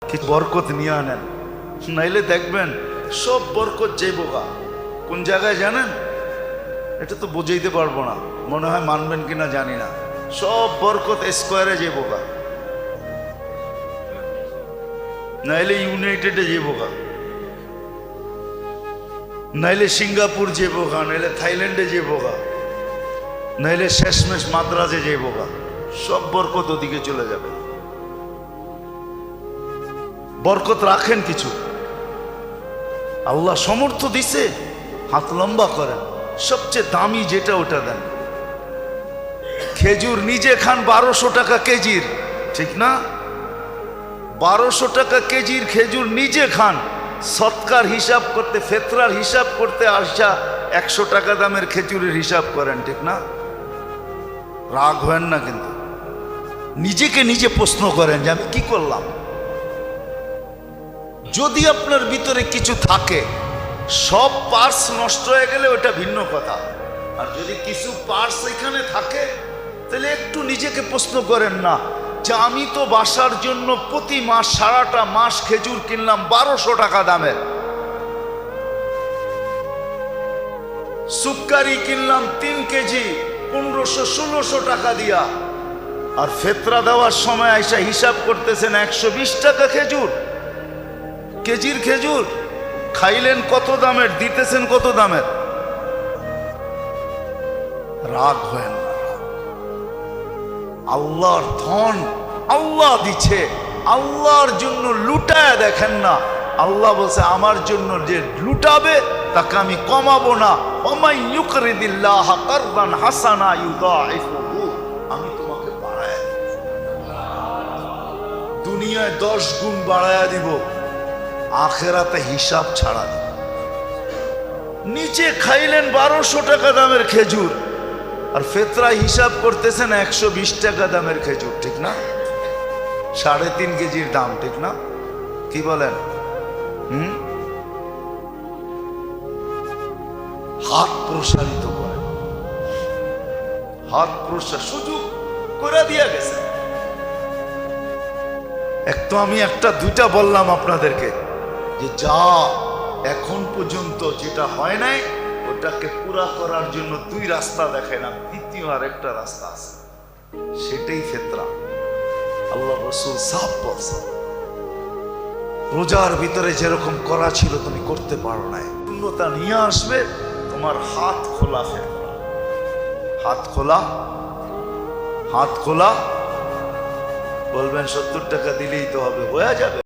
কিছু বরকত নিয়ে আনেন, নাইলে দেখবেন সব বরকত যাইবগা। কোন জায়গায় জানেন? এটা তো বুঝাইতে পারবো না, মনে হয় মানবেন কিনা জানি না। সব বরকত স্কোয়ারে যাইবগা, নাইলে ইউনাইটেডে যাইবগা, নাইলে সিঙ্গাপুর যাইবগা, নাইলে থাইল্যান্ডে যাইবগা, নাইলে শেষমেশ মাদ্রাজে যাইবগা। সব বরকত ওদিকে চলে যাবে। বরকত রাখেন কিছু, আল্লাহ সমর্থ দিছে, হাত লম্বা করেন, সবচেয়ে দামি যেটা ওটা দেন। খেজুর নিজে খান 1200 টাকা কেজির, ঠিক না? 1200 টাকা কেজির খেজুর নিজে খান, সৎকার হিসাব করতে, ফেতরার হিসাব করতে আসা 100 টাকা দামের খেজুরের হিসাব করেন, ঠিক না? রাগ হয় না, কিন্তু নিজেকে নিজে প্রশ্ন করেন যে আমি কি করলাম। যদি আপনার ভিতরে কিছু থাকে, সব পার্টস নষ্ট হয়ে গেলে ওটা ভিন্ন কথা, আর যদি কিছু পার্টস এখানে থাকে তাহলে একটু নিজেকে প্রশ্ন করেন না যে আমি তো বাসার জন্য প্রতি মাস সারাটা মাস খেজুর কিনলাম 1200 টাকা দামের, সুক্কারি কিনলাম 3 কেজি 1500-1600 টাকা দিয়া, আর ফেতরা দেওয়ার সময় আইসা হিসাব করতেছেন 120 টাকা খেজুর, কেজির খেজুর। খাইলেন কত দামের, দিতেছেন কত দামের? রাগ হয় না। আল্লাহর ধন আল্লাহ দিচ্ছে, আল্লাহর জন্য লুটায় দেখেন না। আল্লাহ বলছে আমার জন্য যে লুটাবে তাকে আমি কমাবো না। ওমাই ইউকরিদিল্লাহ কারদান হাসানা ইউদাইফুহু, আমি তোমাকে বাড়ায় দুনিয়ায় 10 গুণ বাড়ায় দিব, আখেরাতে হিসাব ছাড়া দিব। নিচে খাইলেন 1200 টাকা দামের খেজুর, আর ফেতরা হিসাব করতেছেন 120 টাকা দামের খেজুর, ঠিক না? 3.5 কেজির দাম, ঠিক না? কি বলেন? হাত প্রসারিত করেন, হাত প্রসার সুযোগ করে দিয়া গেছে। এক তো আমি একটা দুইটা বললাম আপনাদেরকে যে যা এখন পর্যন্ত যেটা হয় নাই ওটাকে পুরা করার জন্য 2 রাস্তা দেখাইলাম, দ্বিতীয় আরেকটা রাস্তা আছে, সেটাই ফেতরা। আল্লাহ রাসূল সাফ বলছে, রোজার ভিতরে যেরকম করা ছিল তুমি করতে পারো নাই, পূর্ণতা নিয়ে আসবে তোমার হাত খোলা ফেতরা। হাত খোলা, হাত খোলা। বলবেন 70 টাকা দিলেই তো হবে, হয়ে যাবে।